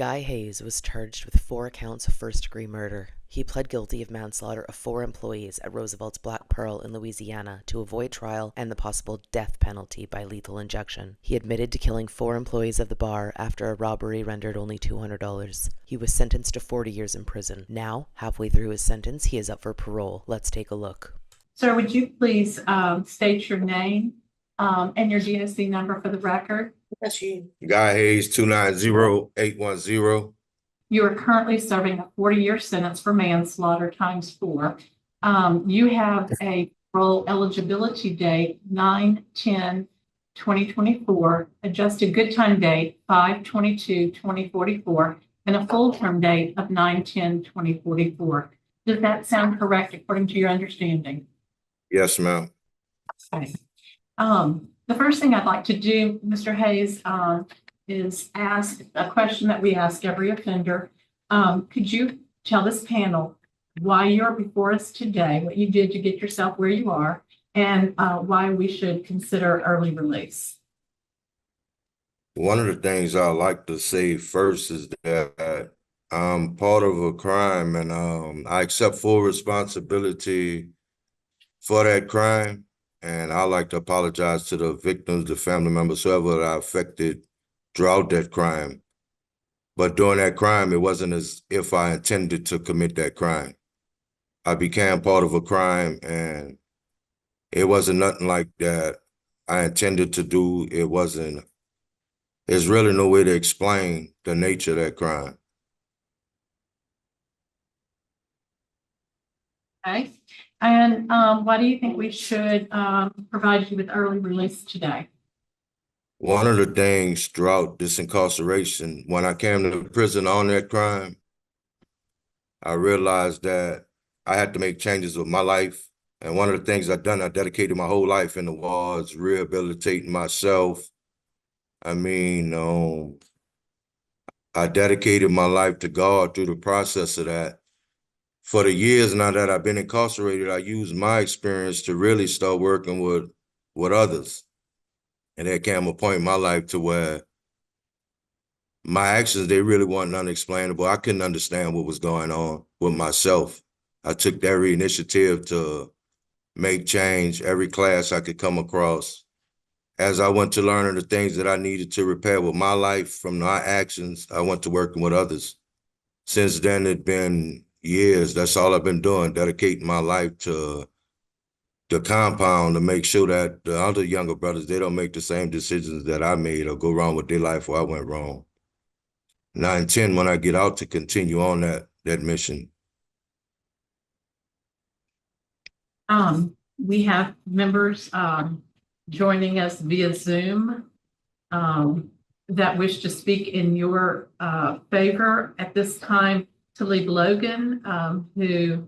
Guy Hayes was charged with 4 counts of first-degree murder. He pled guilty of manslaughter of 4 employees at Roosevelt's Black Pearl in Louisiana to avoid trial and the possible death penalty by lethal injection. He admitted to killing 4 employees of the bar after a robbery rendered only $200. He was sentenced to 40 years in prison. Now, halfway through his sentence, he is up for parole. Let's take a look. Sir, would you please state your name and your DOC number for the record? Guy Hayes, 290-810. You are currently serving a 40-year sentence for manslaughter times 4. You have a parole eligibility date 9/10/2024, adjusted good time date 5/22/2044, and a full term date of 9/10/2044. Does that sound correct according to your understanding? Yes, ma'am. Okay. The first thing I'd like to do, Mr. Hayes, is ask a question that we ask every offender. Could you tell this panel why you're before us today, what you did to get yourself where you are, and why we should consider early release? One of the things I like to say first is that I'm part of a crime, and I accept full responsibility for that crime. And I like to apologize to the victims, the family members, whoever that I affected throughout that crime. But during that crime, it wasn't as if I intended to commit that crime. I became part of a crime, and it wasn't nothing like that I intended to do. There's really no way to explain the nature of that crime. Okay. And why do you think we should provide you with early release today? One of the things throughout this incarceration, when I came to prison on that crime, I realized that I had to make changes with my life. And one of the things I've done, I dedicated my whole life in the was rehabilitating myself. I mean, I dedicated my life to God through the process of that. For the years now that I've been incarcerated, I used my experience to really start working with others. And there came a point in my life to where my actions, they really weren't unexplainable. I couldn't understand what was going on with myself. I took every initiative to make change, every class I could come across. As I went to learning the things that I needed to repair with my life from my actions, I went to working with others. Since then, it's been years. That's all I've been doing, dedicating my life to the compound to make sure that the other younger brothers, they don't make the same decisions that I made or go wrong with their life where I went wrong. And I intend when I get out to continue on that mission. We have members joining us via Zoom that wish to speak in your favor at this time. Talib Logan, who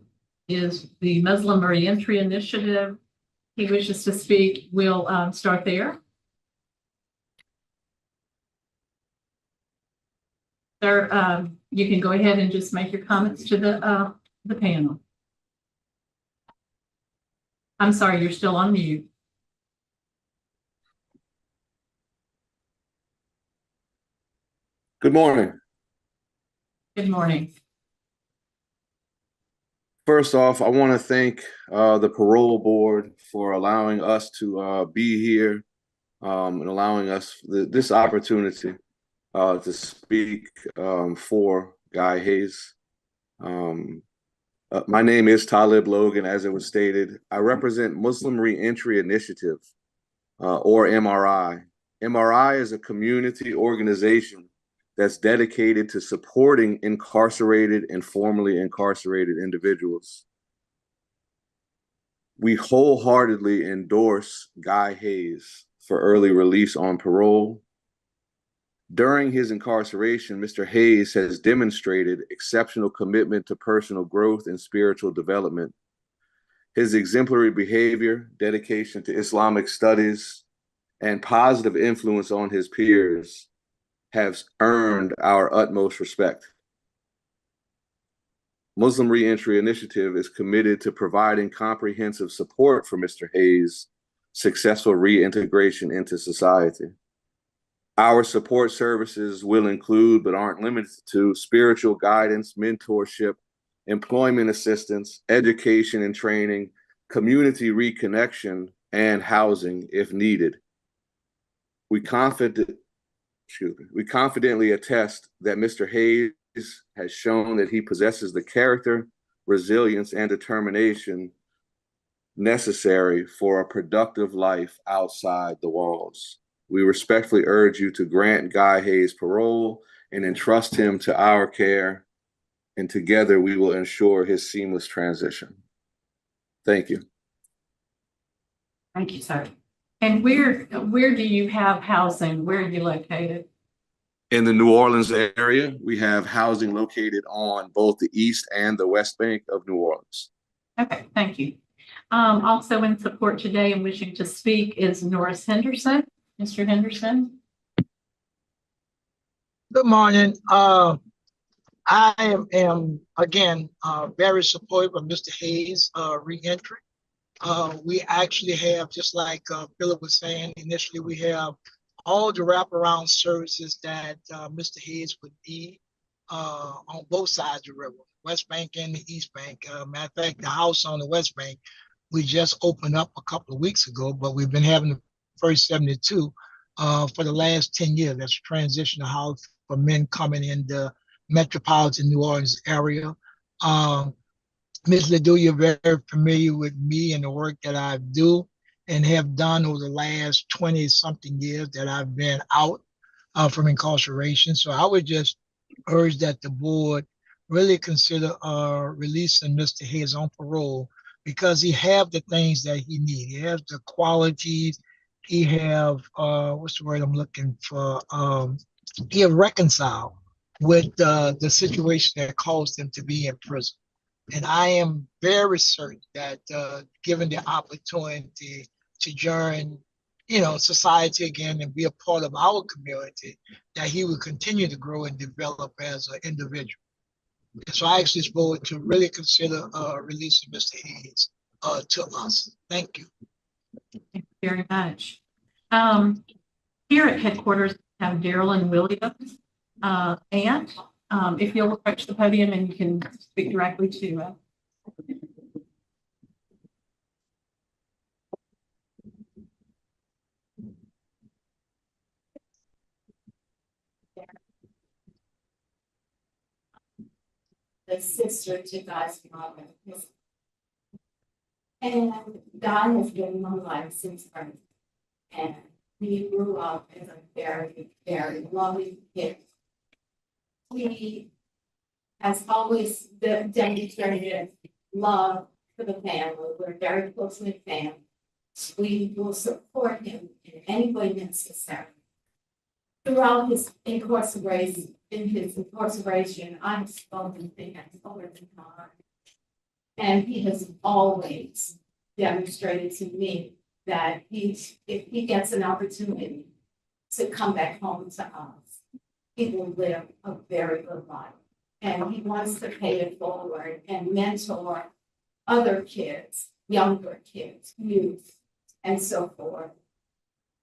is the Muslim Reentry Initiative. He wishes to speak. We'll start there. Sir, you can go ahead and just make your comments to the panel. I'm sorry, you're still on mute. Good morning. Good morning. First off, I want to thank the parole board for allowing us to be here and allowing us this opportunity to speak for Guy Hayes. My name is Talib Logan, as it was stated. I represent Muslim Reentry Initiative, or MRI. MRI is a community organization that's dedicated to supporting incarcerated and formerly incarcerated individuals. We wholeheartedly endorse Guy Hayes for early release on parole. During his incarceration, Mr. Hayes has demonstrated exceptional commitment to personal growth and spiritual development. His exemplary behavior, dedication to Islamic studies, and positive influence on his peers have earned our utmost respect. Muslim Reentry Initiative is committed to providing comprehensive support for Mr. Hayes' successful reintegration into society. Our support services will include, but aren't limited to, spiritual guidance, mentorship, employment assistance, education and training, community reconnection, and housing if needed. We confidently attest that Mr. Hayes has shown that he possesses the character, resilience, and determination necessary for a productive life outside the walls. We respectfully urge you to grant Guy Hayes parole and entrust him to our care, and together we will ensure his seamless transition. Thank you. Thank you, sir. And where do you have housing? Where are you located? In the New Orleans area, we have housing located on both the East and the West Bank of New Orleans. Okay, thank you. Also in support today and wishing to speak is Norris Henderson. Mr. Henderson. Good morning. I am again very supportive of Mr. Hayes' re-entry. We actually have, just like Philip was saying, initially we have all the wraparound services that Mr. Hayes would need on both sides of the river, West Bank and the East Bank. Matter of fact, the house on the West Bank, we just opened up a couple of weeks ago, but we've been having the first 72 for the last 10 years. That's a transitional house for men coming in the metropolitan New Orleans area. Ms. Ledoux, you're very familiar with me and the work that I do and have done over the last 20 something years that I've been out from incarceration. So I would just urge that the board really consider releasing Mr. Hayes on parole, because he have the things that he needs. He has the qualities. He have what's the word I'm looking for? He have reconciled with the situation that caused him to be in prison. And I am very certain that given the opportunity to join, society again and be a part of our community, that he will continue to grow and develop as an individual. And so I ask this board to really consider releasing Mr. Hayes to us. Thank you. Thank you very much. Here at headquarters, we have Daryl and Williams. And if you'll approach the podium and you can speak directly to the sister to Guy's mother. And God has been my life since birth. And we grew up as a very, very loving kid. He has always demonstrated love for the family. We're very close-knit family. We will support him in any way necessary. Throughout his incarceration, I've spoken to him over the time. And he has always demonstrated to me that if he gets an opportunity to come back home to us, he will live a very good life. And he wants to pay it forward and mentor other kids, younger kids, youth, and so forth,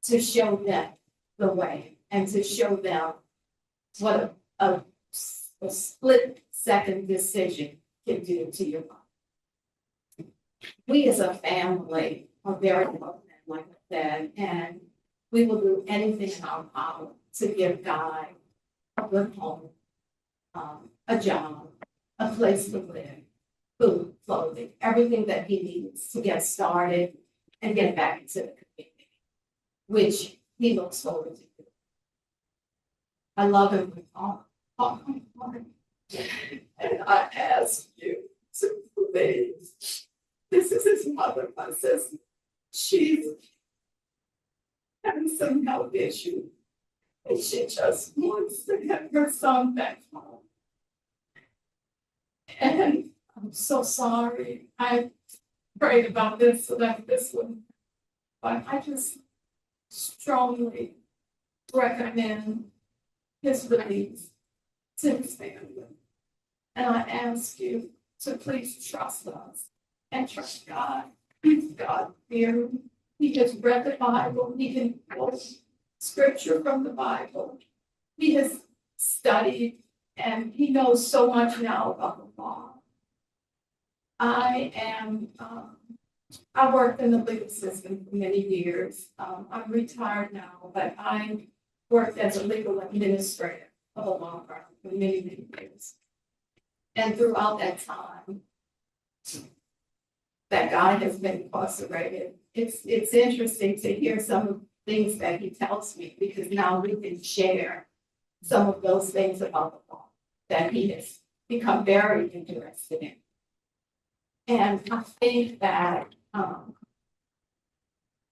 to show them the way and to show them what a split-second decision can do to your life. We as a family are very loving, like I said, and we will do anything in our power to give God a good home, a job, a place to live, food, clothing, everything that he needs to get started and get back into the community, which he looks forward to. I love him with all my heart. And I ask you to please, this is his mother, my sister. She's having some health issue, and she just wants to get her son back home. And I'm so sorry. I prayed about this so that this one, but I just strongly recommend his release to his family. And I ask you to please trust us and trust God. He's God fearing. He has read the Bible. He can quote scripture from the Bible. He has studied and he knows so much now about the law. I worked in the legal system for many years. I'm retired now, but I worked as a legal administrator of a law firm for many, many years. And throughout that time, that guy has been incarcerated. It's interesting to hear some of the things that he tells me, because now we can share some of those things about the law that he has become very interested in. And I think that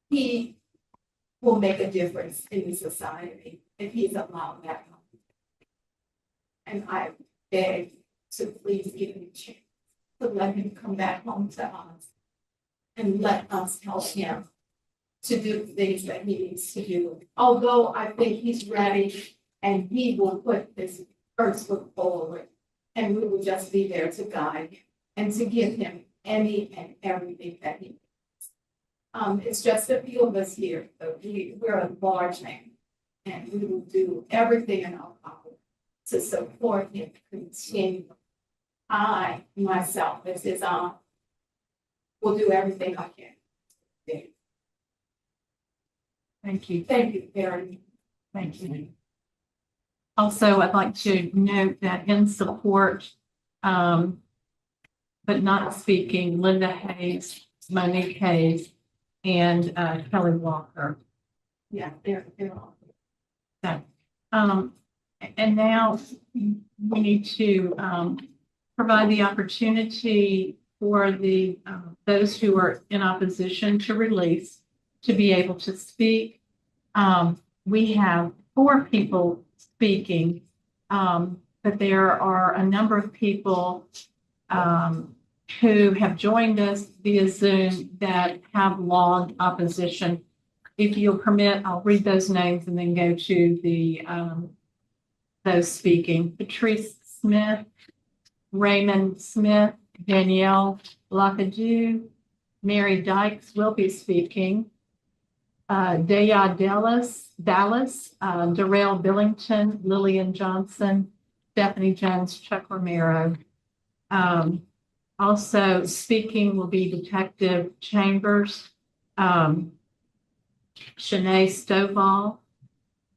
he will make a difference in the society if he's allowed that. And I beg to please give him a chance to let him come back home to us and let us help him to do the things that he needs to do. Although I think he's ready and he will put his first foot forward, and we will just be there to guide him and to give him any and everything that he needs. It's just a few of us here, but we're a large man, and we will do everything in our power to support him continue. I, myself, as his aunt, will do everything I can. Thank you. Thank you very much. Thank you. Also, I'd like to note that in support, but not speaking, Linda Hayes, Monique Hayes, and Kelly Walker. Yeah, they're all. So, and now we need to provide the opportunity for the those who are in opposition to release to be able to speak. We have 4 people speaking, but there are a number of people who have joined us via Zoom that have logged opposition. If you'll permit, I'll read those names and then go to the those speaking. Patrice Smith, Raymond Smith, Danielle Lacadou, Mary Dykes will be speaking. Daya Dallas, Darrell Billington, Lillian Johnson, Stephanie Jones, Chuck Romero. Also speaking will be Detective Chambers, Shanae Stovall.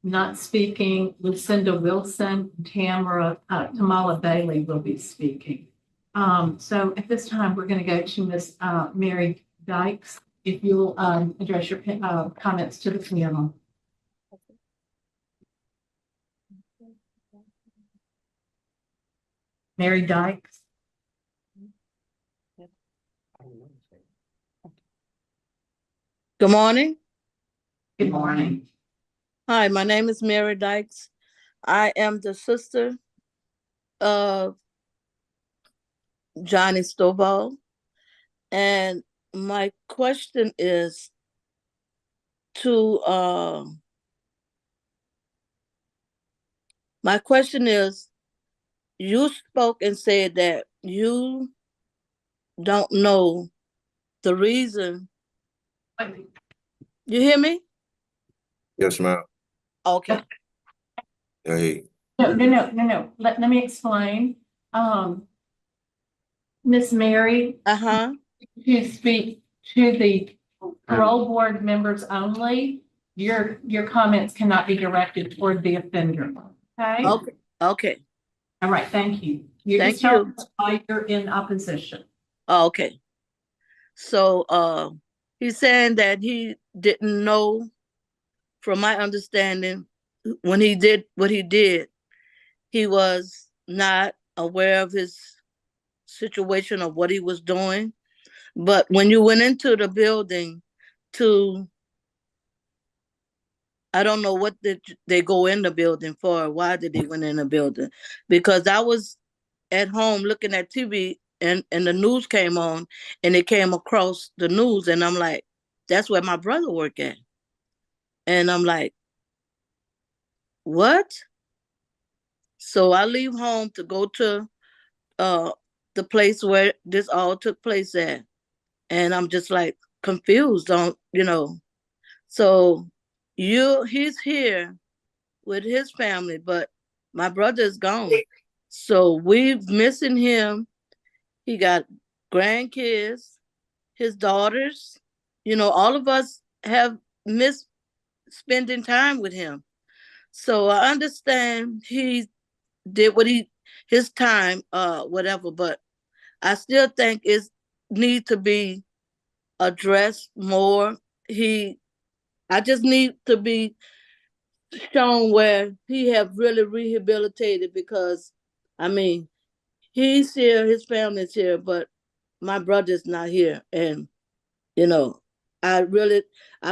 Not speaking, Lucinda Wilson, Tamala Bailey will be speaking. So at this time, we're going to go to Ms. Mary Dykes. If you'll address your comments to the panel. Mary Dykes. Good morning. Good morning. Hi, my name is Mary Dykes. I am the sister of Johnny Stovall. And my question is you spoke and said that you don't know the reason. You hear me? Yes, ma'am. Okay. Hey, No. Let me explain. Miss Mary, to speak to the parole board members only, your comments cannot be directed toward the offender. Okay? Okay. All right, thank you. Thank you. You're in opposition. Okay. So he's saying that he didn't know, from my understanding, when he did what he did, he was not aware of his situation of what he was doing. But when you went into the building I don't know what did they go in the building for. Why did they went in the building? Because I was at home looking at TV and the news came on and it came across the news and I'm like, that's where my brother worked at. And I'm like, what? So I leave home to go to the place where this all took place at. And I'm just like confused on, So he's here with his family, but my brother is gone. So we're missing him. He got grandkids, his daughters. All of us have missed spending time with him. So I understand he did his time, whatever, but I still think it needs to be addressed more. I just need to be shown where he have really rehabilitated, because I mean, he's here, his family's here, but my brother's not here. And I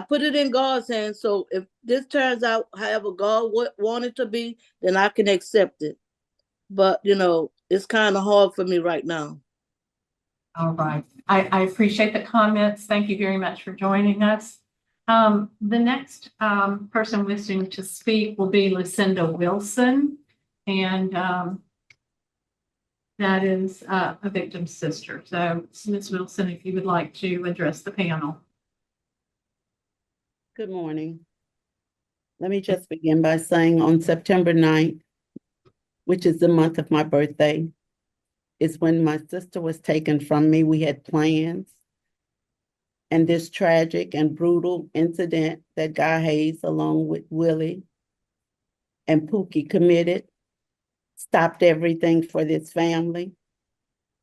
put it in God's hands. So if this turns out however God wanted to be, then I can accept it. But it's kind of hard for me right now. All right. I appreciate the comments. Thank you very much for joining us. The next person wishing to speak will be Lucinda Wilson, and that is a victim's sister. So, Ms. Wilson, if you would like to address the panel. Good morning. Let me just begin by saying on September 9th, which is the month of my birthday, is when my sister was taken from me. We had plans. And this tragic and brutal incident that Guy Hayes, along with Willie and Pookie, committed, stopped everything for this family.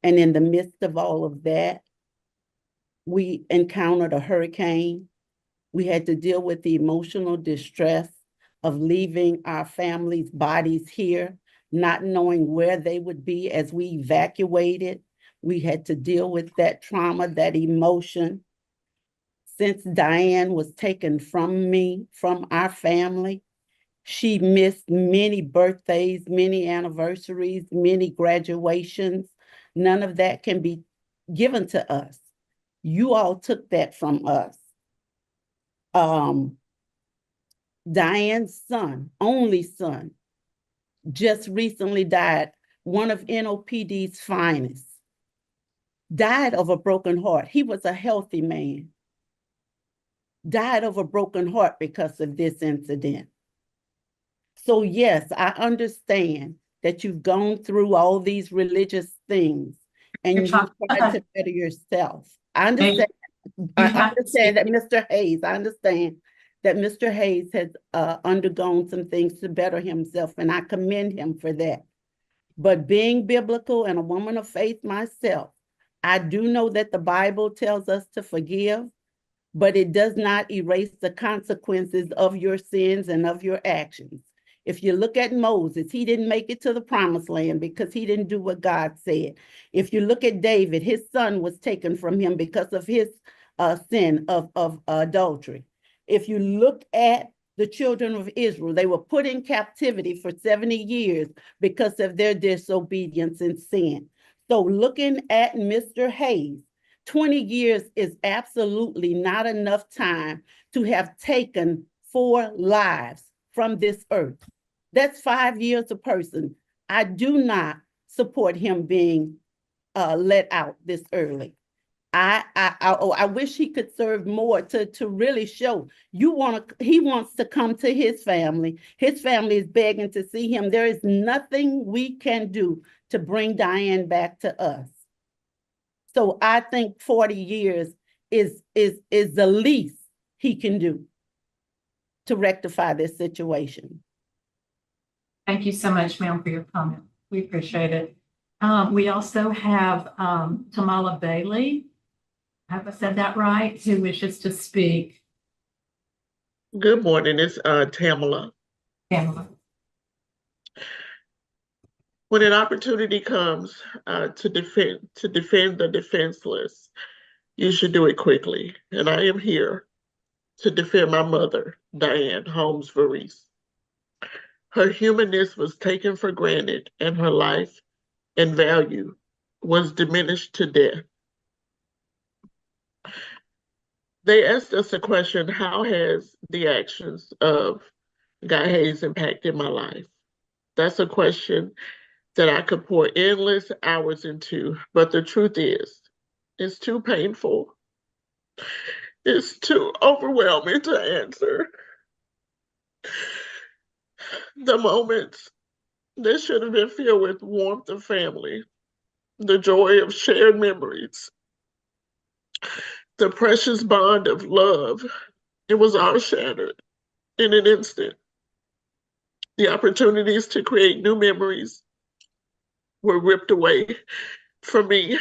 And in the midst of all of that, we encountered a hurricane. We had to deal with the emotional distress of leaving our families' bodies here, not knowing where they would be as we evacuated. We had to deal with that trauma, that emotion. Since Diane was taken from me, from our family, she missed many birthdays, many anniversaries, many graduations. None of that can be given to us. You all took that from us. Diane's son, only son, just recently died, one of NOPD's finest, died of a broken heart. He was a healthy man. Died of a broken heart because of this incident. So yes, I understand that you've gone through all these religious things and you've tried to better yourself. I understand that Mr. Hayes, has undergone some things to better himself, and I commend him for that. But being biblical and a woman of faith myself, I do know that the Bible tells us to forgive, but it does not erase the consequences of your sins and of your actions. If you look at Moses, he didn't make it to the promised land because he didn't do what God said. If you look at David, his son was taken from him because of his sin of adultery. If you look at the children of Israel, they were put in captivity for 70 years because of their disobedience and sin. So looking at Mr. Hayes, 20 years is absolutely not enough time to have taken 4 lives from this earth. That's 5 years a person. I do not support him being let out this early. I wish he could serve more to really show he wants to come to his family. His family is begging to see him. There is nothing we can do to bring Diane back to us. So I think 40 years is the least he can do to rectify this situation. Thank you so much, ma'am, for your comment. We appreciate it. We also have Tamala Bailey. Have I said that right? Who wishes to speak? Good morning, it's Tamala. Tamala. When an opportunity comes to defend the defenseless, you should do it quickly. And I am here to defend my mother, Diane Holmes Varese. Her humanness was taken for granted, and her life and value was diminished to death. They asked us a question: how has the actions of Guy Hayes impacted my life? That's a question that I could pour endless hours into, but the truth is, it's too painful. It's too overwhelming to answer. The moments that should have been filled with warmth of family, the joy of shared memories, the precious bond of love, it was all shattered in an instant. The opportunities to create new memories were ripped away from me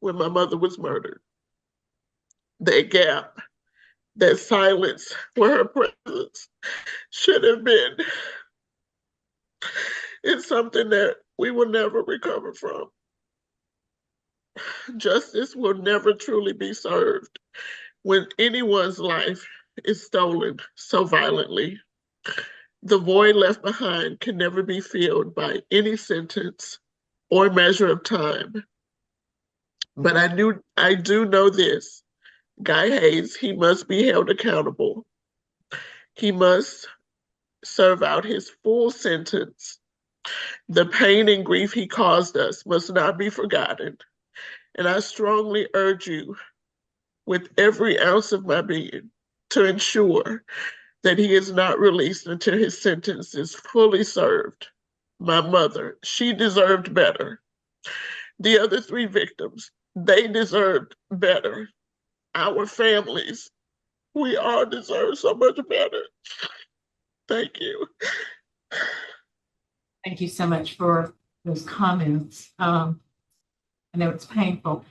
when my mother was murdered. That gap, that silence where her presence should have been, it's something that we will never recover from. Justice will never truly be served when anyone's life is stolen so violently. The void left behind can never be filled by any sentence or measure of time. But I do know this. Guy Hayes, he must be held accountable. He must serve out his full sentence. The pain and grief he caused us must not be forgotten. And I strongly urge you, with every ounce of my being, to ensure that he is not released until his sentence is fully served. My mother, she deserved better. The other three victims, they deserved better. Our families, we all deserve so much better. Thank you. Thank you so much for those comments. I know it's painful.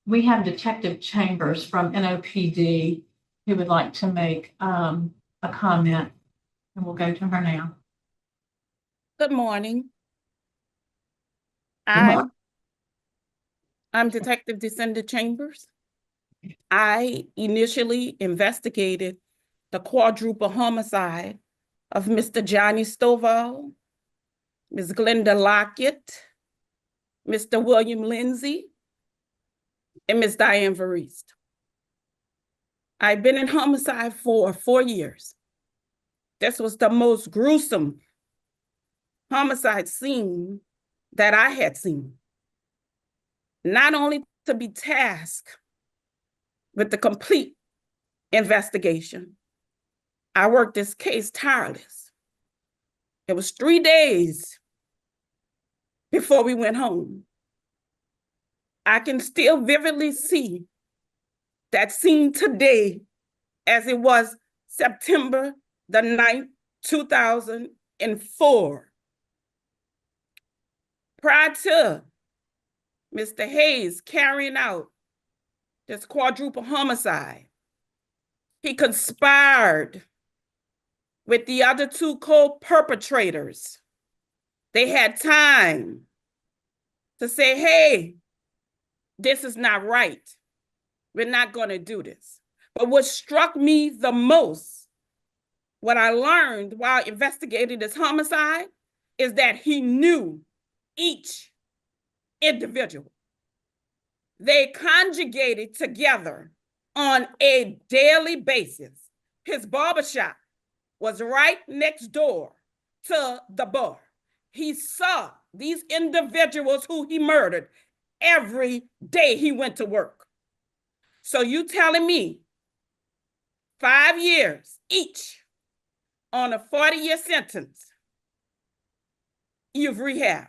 We have Detective Chambers from NOPD who would like to make a comment, and we'll go to her now. Good morning. Good morning. I'm Detective Descenda Chambers. I initially investigated the quadruple homicide of Mr. Johnny Stovall, Ms. Glenda Lockett, Mr. William Lindsay, and Ms. Diane Veriste. I've been in homicide for 4 years. This was the most gruesome homicide scene that I had seen. Not only to be tasked with the complete investigation, I worked this case tireless. It was 3 days before we went home. I can still vividly see that scene today as it was September the 9th, 2004. Prior to Mr. Hayes carrying out this quadruple homicide, he conspired with the other two co-perpetrators. They had time to say, hey, this is not right. We're not going to do this. But what struck me the most, what I learned while investigating this homicide, is that he knew each individual. They conjugated together on a daily basis. His barbershop was right next door to the bar. He saw these individuals who he murdered every day he went to work. So you telling me 5 years each on a 40-year sentence, you've rehabbed.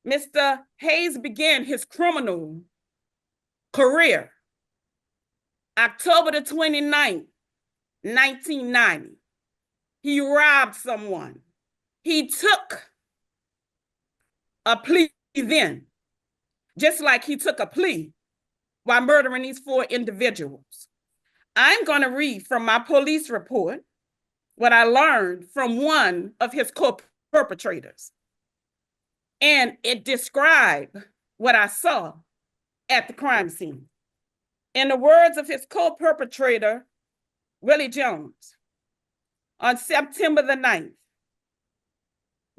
Mr. Hayes began his criminal career October the 29th, 1990. He robbed someone. He took a plea then, just like he took a plea while murdering these 4 individuals. I'm going to read from my police report what I learned from one of his co-perpetrators. And it described what I saw at the crime scene. In the words of his co-perpetrator, Willie Jones, on September the 9th,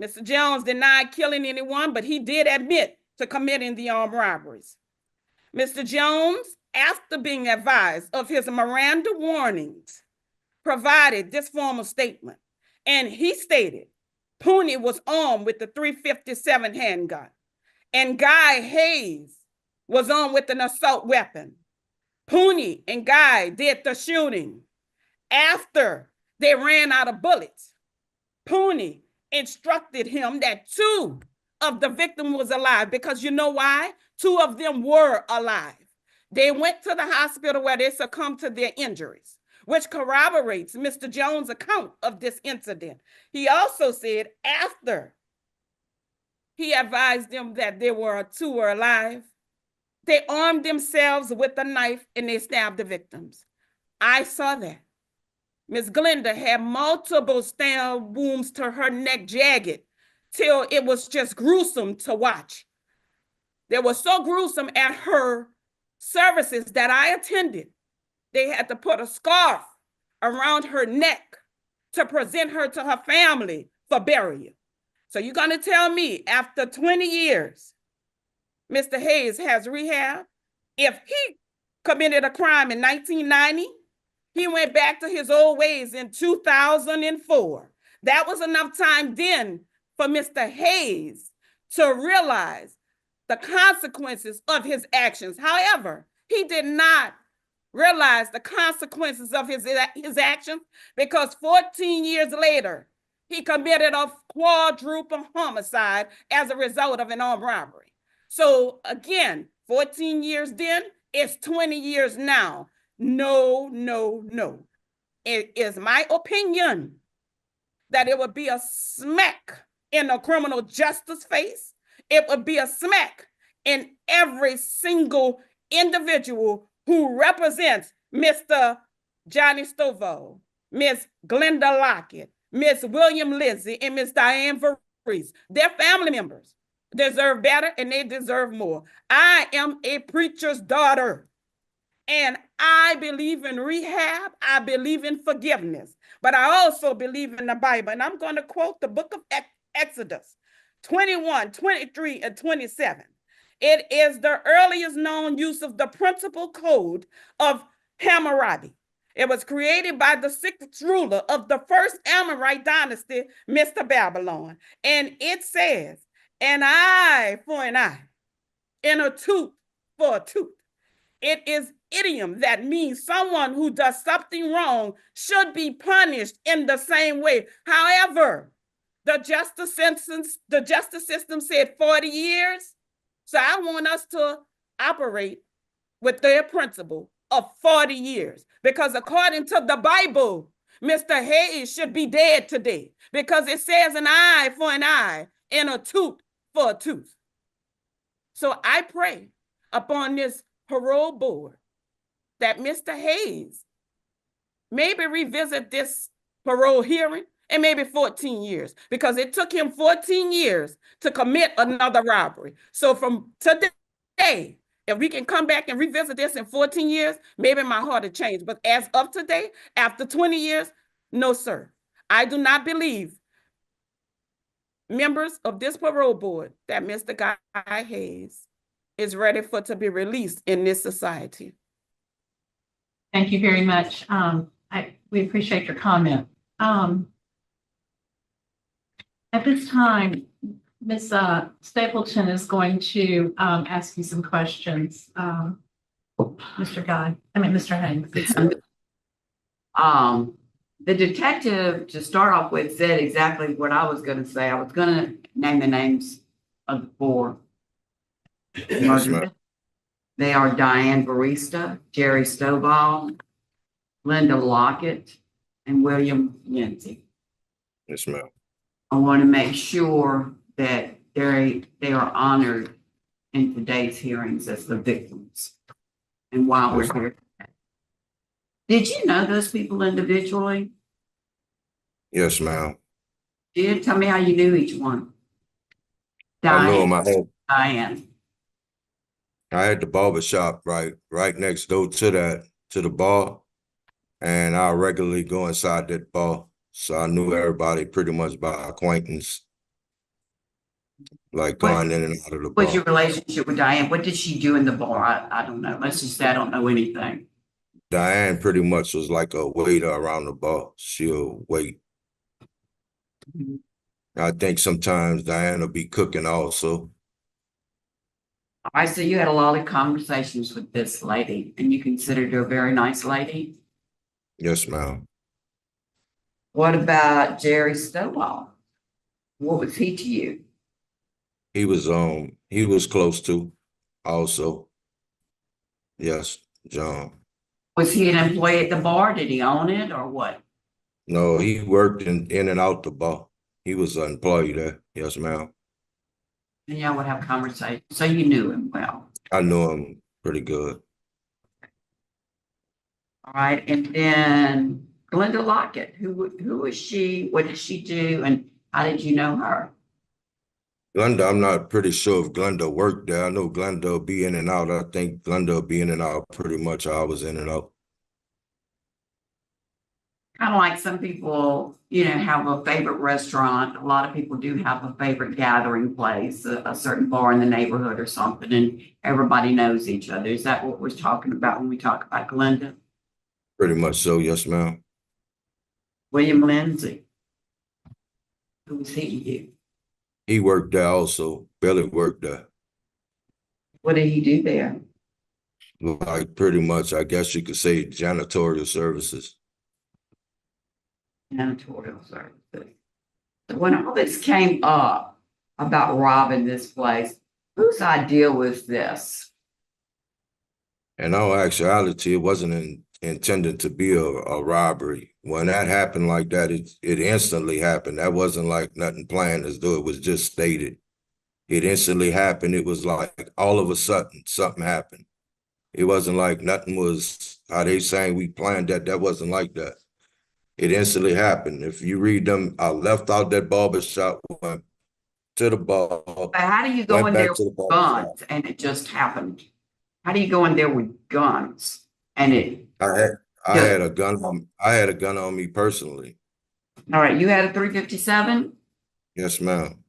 Mr. Jones denied killing anyone, but he did admit to committing the armed robberies. Mr. Jones, after being advised of his Miranda warnings, provided this formal statement, and he stated Pooney was armed with the .357 handgun, and Guy Hayes was armed with an assault weapon. Pooney and Guy did the shooting. After They ran out of bullets. Pooney instructed him that 2 of the victims was alive, because you know why? 2 of them were alive. They went to the hospital where they succumbed to their injuries, which corroborates Mr. Jones' account of this incident. He also said after he advised them that there were 2 were alive, they armed themselves with a knife and they stabbed the victims. I saw that. Miss Glenda had multiple stab wounds to her neck, jagged, till it was just gruesome to watch. They were so gruesome at her services that I attended. They had to put a scarf around her neck to present her to her family for burial. So you're going to tell me after 20 years, Mr. Hayes has rehab? If he committed a crime in 1990, he went back to his old ways in 2004. That was enough time then for Mr. Hayes to realize the consequences of his actions. However, he did not realize the consequences of his actions, because 14 years later, he committed a quadruple homicide as a result of an armed robbery. So again, 14 years then, it's 20 years now. No, no, no. It is my opinion that it would be a smack in the criminal justice face. It would be a smack in every single individual who represents Mr. Johnny Stovall, Miss Glenda Lockett, Miss William Lindsay, and Miss Diane Varese. Their family members deserve better and they deserve more. I am a preacher's daughter, and I believe in rehab. I believe in forgiveness, but I also believe in the Bible. And I'm going to quote the book of Exodus 21, 23, and 27. It is the earliest known use of the principal code of Hammurabi. It was created by the 6th ruler of the first Amorite dynasty, Mr. Babylon. And it says, an eye for an eye and a tooth for a tooth. It is idiom that means someone who does something wrong should be punished in the same way. However, the justice system said 40 years. So I want us to operate with their principle of 40 years, because according to the Bible, Mr. Hayes should be dead today, because it says an eye for an eye and a tooth for a tooth. So I pray upon this parole board that Mr. Hayes maybe revisit this parole hearing in maybe 14 years, because it took him 14 years to commit another robbery. So from today, if we can come back and revisit this in 14 years, maybe my heart will change. But as of today, after 20 years, no, sir. I do not believe, members of this parole board, that Mr. Guy Hayes is ready to be released in this society. Thank you very much. We appreciate your comment. At this time, Ms. Stapleton is going to ask you some questions. Mr. Hayes. The detective, to start off with, said exactly what I was going to say. I was going to name the names of the 4 murdered. They are Diane Barista, Jerry Stovall, Linda Lockett, and William Lindsay. Yes, ma'am. I want to make sure that they are honored in today's hearings as the victims. And while we're here, did you know those people individually? Yes, ma'am. Tell me how you knew each one. I knew him. Diane. I had the barber shop right next door to the bar, and I regularly go inside that bar. So I knew everybody pretty much by acquaintance, like going in and out of the bar. What's your relationship with Diane? What did she do in the bar? I don't know. Let's just say I don't know anything. Diane pretty much was like a waiter around the bar. She'll wait. Mm-hmm. I think sometimes Diane will be cooking also. All right, so you had a lot of conversations with this lady, and you considered her a very nice lady? Yes, ma'am. What about Jerry Stovall? What was he to you? He was close to also. Yes, John. Was he an employee at the bar? Did he own it or what? No, he worked in and out the bar. He was an employee there. Yes, ma'am. And y'all would have conversation. So you knew him well. I knew him pretty good. All right. And then Glenda Lockett, who was she? What did she do? And how did you know her? Glenda, I'm not pretty sure if Glenda worked there. I know Glenda will be in and out. I think Glenda will be in and out pretty much. I was in and out. Kind of like some people, you know, have a favorite restaurant. A lot of people do have a favorite gathering place, a certain bar in the neighborhood or something, and everybody knows each other. Is that what we're talking about when we talk about Glenda? Pretty much so, yes, ma'am. William Lindsay. Who was he to you? He worked there also. Billy worked there. What did he do there? Like pretty much, I guess you could say janitorial services. Janitorial services. So when all this came up about robbing this place, whose idea was this? In all actuality, it wasn't intended to be a robbery. When that happened like that, it instantly happened. That wasn't like nothing planned as though it was just stated. It instantly happened. It was like all of a sudden something happened. It wasn't like nothing was, how they saying we planned that. That wasn't like that. It instantly happened. If you read them, I left out that barber shop, went to the bar. But how do you go in there with guns and it just happened? How do you go in there with guns and it? I had a gun on me personally. All right, you had a 357? Yes, ma'am.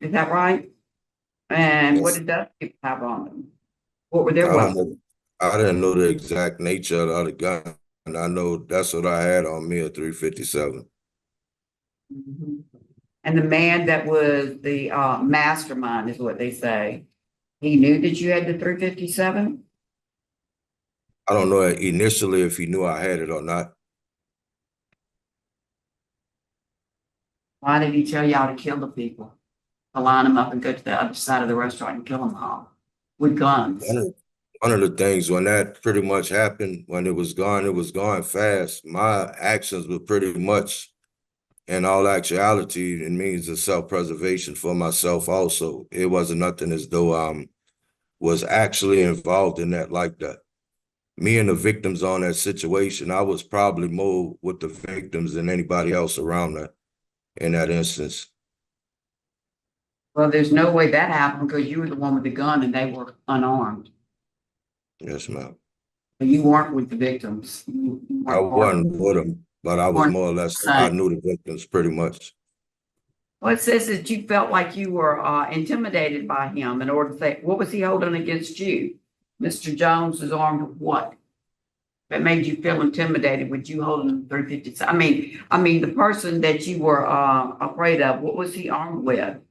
Is that right? And what Yes. did that people have on them? What were their weapons? I didn't know the exact nature of the other gun. And I know that's what I had on me, a 357. Mhm. And the man that was the mastermind is what they say. He knew that you had the 357? I don't know initially if he knew I had it or not. Why did he tell y'all to kill the people? To line them up and go to the other side of the restaurant and kill them all with guns? One of the things when that pretty much happened, when it was gone fast. My actions were pretty much, in all actuality, it means a self-preservation for myself also. It wasn't nothing as though I was actually involved in that like that. Me and the victims on that situation, I was probably more with the victims than anybody else around that in that instance. Well, there's no way that happened because you were the one with the gun and they were unarmed. Yes, ma'am. You weren't with the victims. I wasn't with them, but I was more or less, I knew the victims pretty much. Well, it says that you felt like you were intimidated by him in order to say, what was he holding against you? Mr. Jones is armed with what? That made you feel intimidated with you holding 357. I mean, the person that you were afraid of, what was he armed with?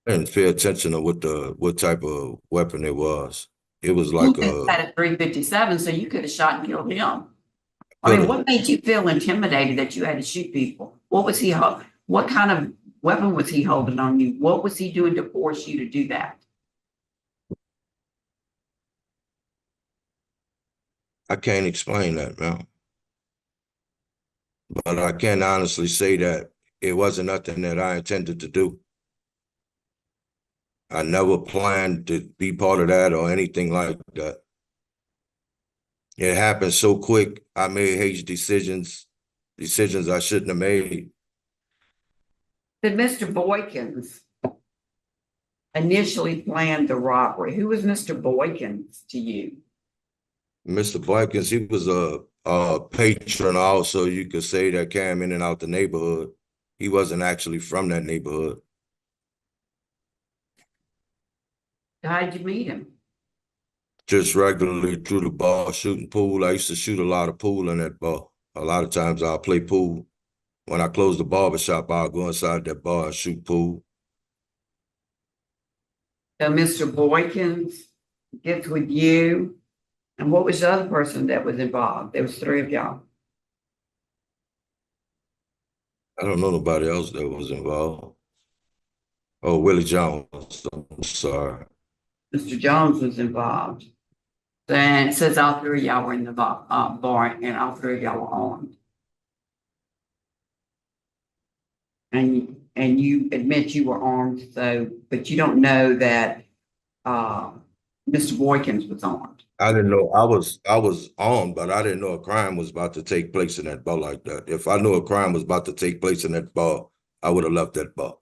I didn't pay attention to what type of weapon it was. It was You like just had a 357, so you could have shot and killed him. I mean, what made you feel intimidated that you had to shoot people? What kind of weapon was he holding on you? What was he doing to force you to do that? I can't explain that, man. But I can honestly say that it wasn't nothing that I intended to do. I never planned to be part of that or anything like that. It happened so quick. I made hasty decisions I shouldn't have made. Did Mr. Boykins initially plan the robbery? Who was Mr. Boykins to you? Mr. Boykins, he was a patron also, you could say, that came in and out the neighborhood. He wasn't actually from that neighborhood. How did you meet him? Just regularly through the bar, shooting pool. I used to shoot a lot of pool in that bar. A lot of times I'll play pool. When I close the barbershop, I'll go inside that bar and shoot pool. So Mr. Boykins gets with you. And what was the other person that was involved? There was three of y'all. I don't know nobody else that was involved. Oh, Willie Jones. I'm sorry. Mr. Jones was involved. And it says all three of y'all were in the bar and all three of y'all were armed. And you admit you were armed, so, but you don't know that Mr. Boykins was armed. I didn't know I was armed, but I didn't know a crime was about to take place in that bar like that. If I knew a crime was about to take place in that bar, I would have left that bar.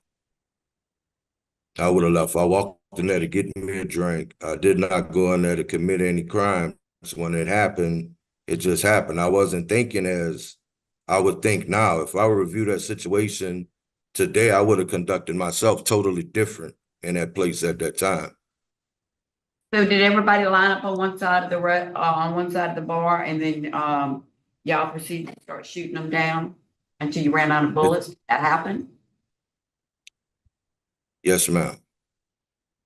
I would have left. I walked in there to get me a drink. I did not go in there to commit any crimes. When it happened, it just happened. I wasn't thinking as I would think now. If I would review that situation today, I would have conducted myself totally different in that place at that time. So did everybody line up on one side of the bar, and then y'all proceeded to start shooting them down until you ran out of bullets? Did that happened? Yes, ma'am.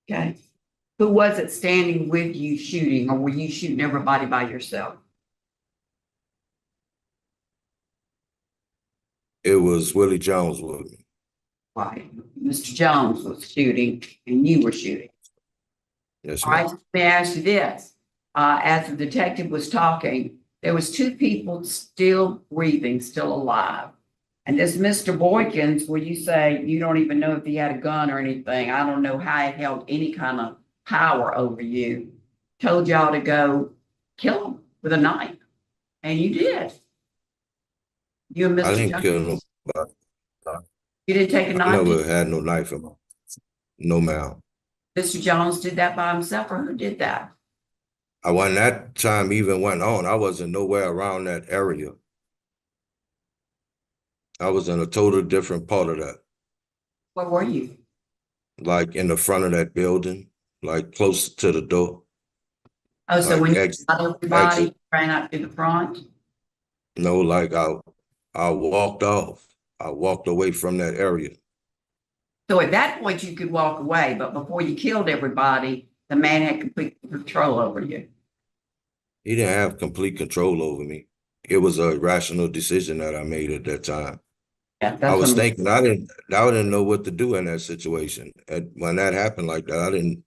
Okay. Who was it standing with you shooting, or were you shooting everybody by yourself? It was Willie Jones with me. Right. Mr. Jones was shooting and you were shooting. Yes, All ma'am. right, let me ask you this. As the detective was talking, there was two people still breathing, still alive. And this Mr. Boykins, where you say you don't even know if he had a gun or anything, I don't know how he held any kind of power over you, told y'all to go kill him with a knife. And you did. You and I Mr. didn't Jones. kill nobody. You didn't take a I knife? never had no knife in my. No, ma'am. Mr. Jones did that by himself, or who did that? When that time even went on, I wasn't nowhere around that area. I was in a total different part of that. Where were you? Like in the front of that building, like close to the door. Oh, so Like when you exit, got everybody, exit. ran up to the front? No, like I walked off. I walked away from that area. So at that point, you could walk away, but before you killed everybody, the man had complete control over you. He didn't have complete control over me. It was a rational decision that I made at that time. Yeah, I that's was what thinking I didn't know what to do in that situation. And when that happened like that, I didn't.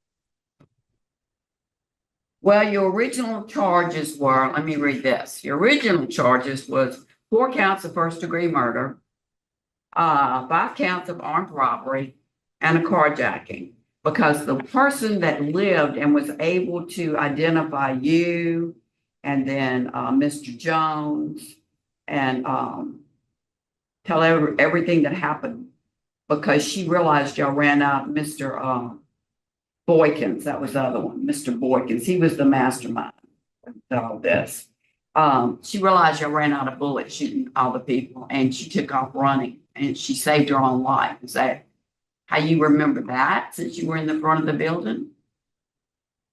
Well, your original charges were, let me read this. Your original charges was 4 counts of first-degree murder, 5 counts of armed robbery, and a carjacking. Because the person that lived and was able to identify you and then Mr. Jones and tell everything that happened, because she realized y'all ran out Mr. Boykins, that was the other one, Mr. Boykins. He was the mastermind of all this. She realized y'all ran out of bullets shooting all the people, and she took off running, and she saved her own life. Is that how you remember that, since you were in the front of the building?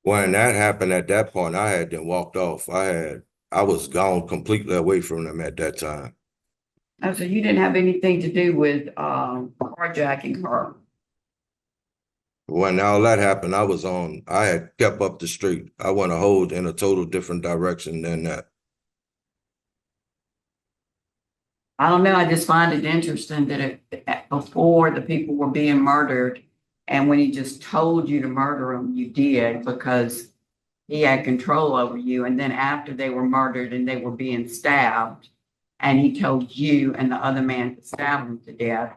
When that happened at that point, I had then walked off. I was gone completely away from them at that time. Oh, so you didn't have anything to do with carjacking her? When all that happened, I had kept up the street. I went in a total different direction than that. I don't know. I just find it interesting that before the people were being murdered, and when he just told you to murder them, you did because he had control over you. And then after they were murdered and they were being stabbed, and he told you and the other man to stab them to death,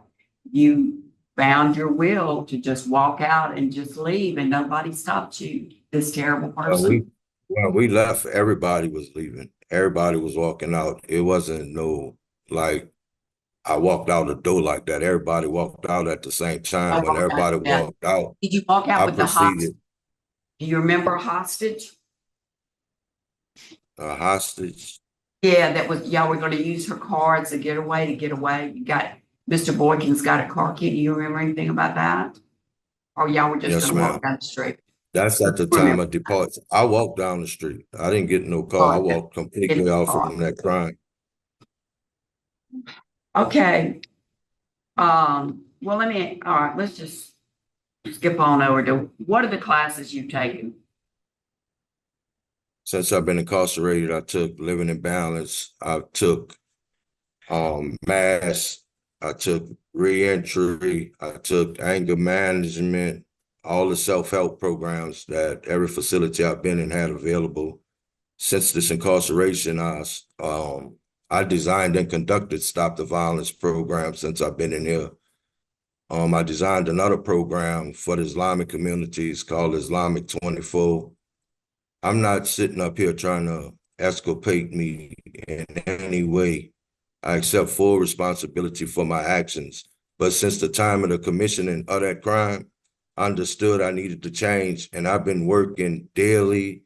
you found your will to just walk out and just leave, and nobody stopped you. This terrible person. When we left, everybody was leaving. Everybody was walking out. It wasn't like I walked out the door like that. Everybody walked out at the same time. When everybody walked out, did you walk out I with the hostage? proceeded. Do you remember a hostage? A hostage? Yeah, that was, y'all were gonna use her cards to get away, You got, Mr. Boykins got a car key. Do you remember anything about that? Or y'all were just Yes, gonna ma'am. walk down the street? That's at the time of departure. I walked down the street. I didn't get no car. I walked completely off from that crime. Okay. Well, all right, let's just skip on over to, what are the classes you've taken? Since I've been incarcerated, I took Living in Balance. I took mass I took reentry, I took anger management, all the self-help programs that every facility I've been in had available. Since this incarceration, I designed and conducted Stop the Violence program since I've been in here. I designed another program for the Islamic communities called Islamic 24. I'm not sitting up here trying to exculpate me in any way. I accept full responsibility for my actions. But since the time of the commissioning of that crime, I understood I needed to change. And I've been working daily,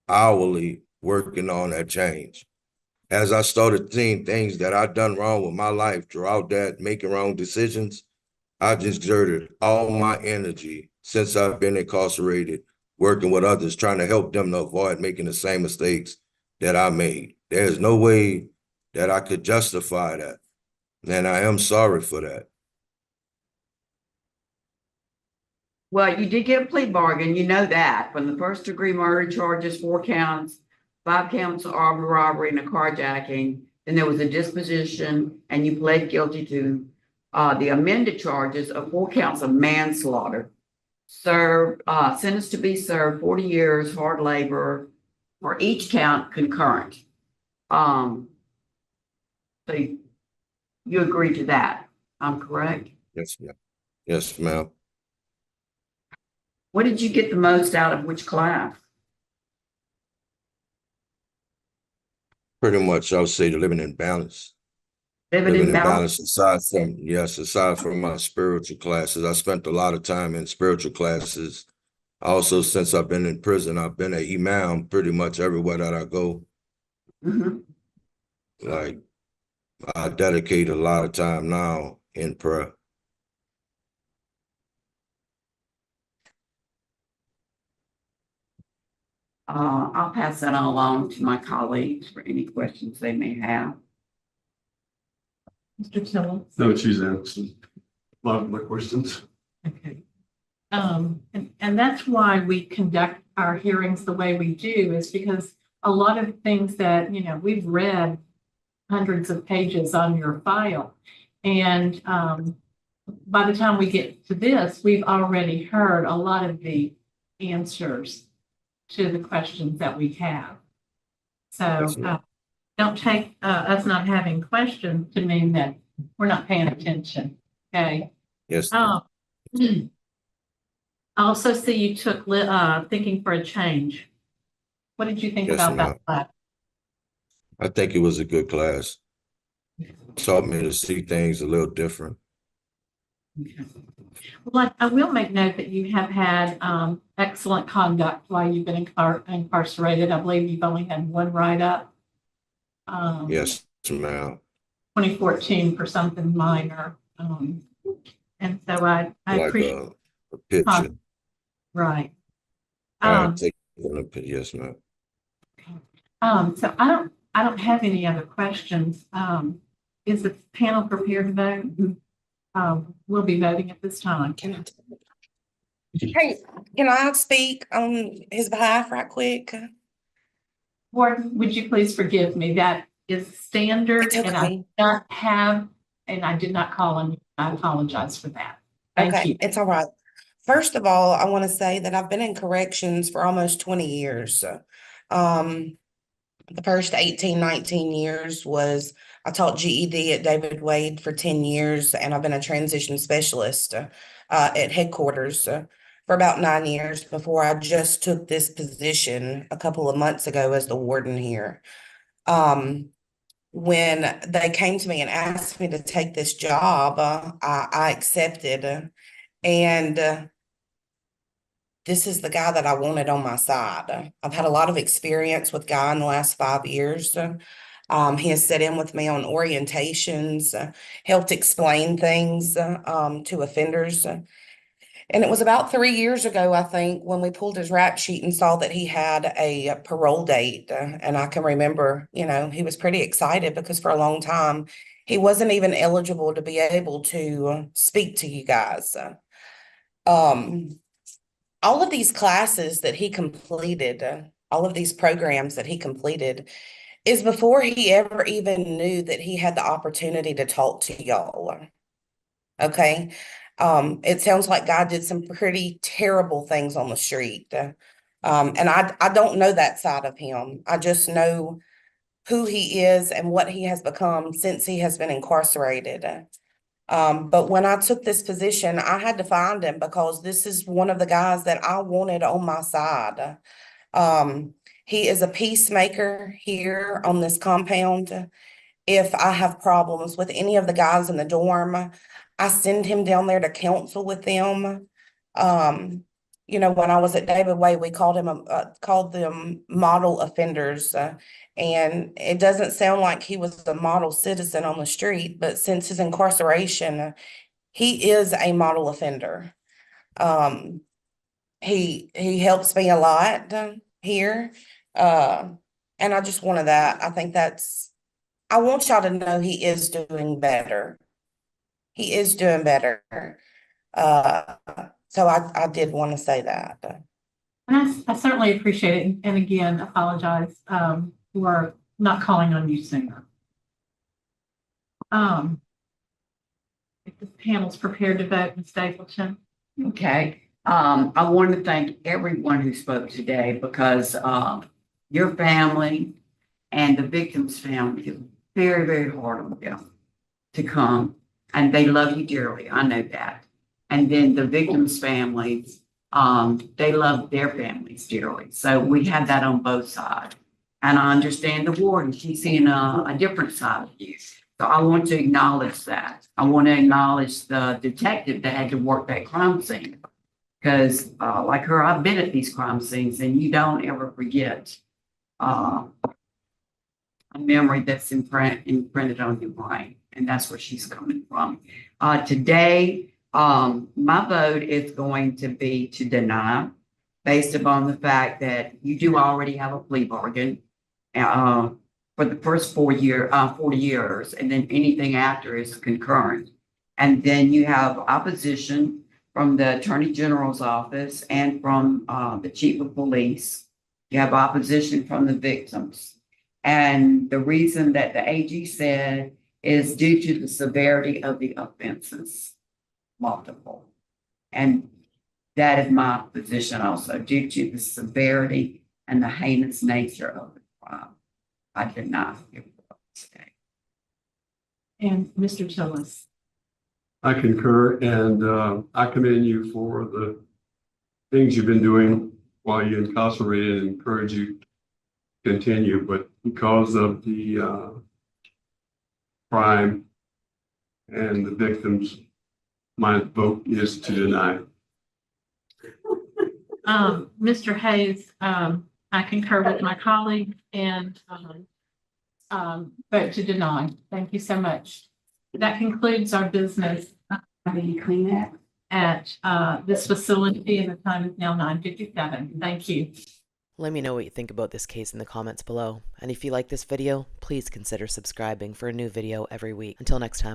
hourly, working on that change. As I started seeing things that I'd done wrong with my life throughout that, making wrong decisions, I just exerted all my energy since I've been incarcerated, working with others, trying to help them to avoid making the same mistakes that I made. There's no way that I could justify that. And I am sorry for that. Well, you did get a plea bargain, you know that, from the first degree murder charges, 4 counts, 5 counts of armed robbery and a carjacking. Then there was a disposition, and you pled guilty to the amended charges of 4 counts of manslaughter. Sentenced to be served 40 years hard labor for each count concurrent. So you agree to that, I'm correct? Yes, ma'am. Yes, ma'am. What did you get the most out of which class? Pretty much, I would say the living in balance. Living in balance? Aside from my spiritual classes. I spent a lot of time in spiritual classes. Also, since I've been in prison, I've been an imam pretty much everywhere that I go. Mm-hmm. Like, I dedicate a lot of time now in prayer. I'll pass that along to my colleagues for any questions they may have. Mr. Tillman? No, she's answered a lot of my questions. Okay. And that's why we conduct our hearings the way we do, is because a lot of things that, we've read hundreds of pages on your file. And by the time we get to this, we've already heard a lot of the answers to the questions that we have. So don't take us not having questions to mean that we're not paying attention, okay? Yes. I also see you took Thinking for a Change. What did you think Yes, about ma'am. that class? I think it was a good class. Taught me to see things a little different. Okay. Well, I will make note that you have had excellent conduct while you've been incarcerated. I believe you've only had one write-up. Yes, ma'am. 2014 for something minor. And so I Like appreciate a picture. Right. Yes, ma'am. So I don't have any other questions. Is the panel prepared to vote? We'll be voting at this time. Hey, can I speak on his behalf right quick? Warden, would you please forgive me? That is standard, It's okay. and I did not have, and I did not call on you. I apologize for that. Thank you. It's all right. First of all, I want to say that I've been in corrections for almost 20 years. The first 18, 19 years was I taught GED at David Wade for 10 years, and I've been a transition specialist at headquarters for about 9 years before I just took this position a couple of months ago as the warden here. When they came to me and asked me to take this job, I accepted, and this is the guy that I wanted on my side. I've had a lot of experience with Guy in the last 5 years. He has sat in with me on orientations, helped explain things to offenders. And it was about 3 years ago, I think, when we pulled his rap sheet and saw that he had a parole date. And I can remember, he was pretty excited because for a long time, he wasn't even eligible to be able to speak to you guys. All of these classes that he completed, all of these programs that he completed, is before he ever even knew that he had the opportunity to talk to y'all. Okay. It sounds like God did some pretty terrible things on the street. And I don't know that side of him. I just know who he is and what he has become since he has been incarcerated. But when I took this position, I had to find him because this is one of the guys that I wanted on my side. He is a peacemaker here on this compound. If I have problems with any of the guys in the dorm, I send him down there to counsel with them. When I was at David Way, we called them model offenders. And it doesn't sound like he was a model citizen on the street, but since his incarceration, he is a model offender. He helps me a lot here. And I just wanted that. I want y'all to know he is doing better. He is doing better. So I did want to say that. And I certainly appreciate it. And again, apologize for not calling on you sooner. If the panel's prepared to vote, Ms. Stapleton. Okay. I want to thank everyone who spoke today because your family and the victim's family is very, very hard on them to come. And they love you dearly. I know that. And then the victim's families, they love their families dearly. So we have that on both sides. And I understand the warden, she's seeing a different side of you. So I want to acknowledge that. I want to acknowledge the detective that had to work that crime scene. Because like her, I've been at these crime scenes and you don't ever forget a memory that's imprinted on your brain. And that's where she's coming from. Today, my vote is going to be to deny based upon the fact that you do already have a plea bargain for the first 40 years, and then anything after is concurrent. And then you have opposition from the Attorney General's office and from the Chief of Police. You have opposition from the victims. And the reason that the AG said is due to the severity of the offenses, multiple. And that is my position also, due to the severity and the heinous nature of the crime. I did not give up today. And Mr. Tillis. I concur, and I commend you for the things you've been doing while you're incarcerated and encourage you to continue. But because of the crime and the victims, my vote is to deny. Mr. Hayes, I concur with my colleague and vote to deny. Thank you so much. That concludes our business at this facility, and the time is now 9:57. Thank you. Let me know what you think about this case in the comments below. And if you like this video, please consider subscribing for a new video every week. Until next time.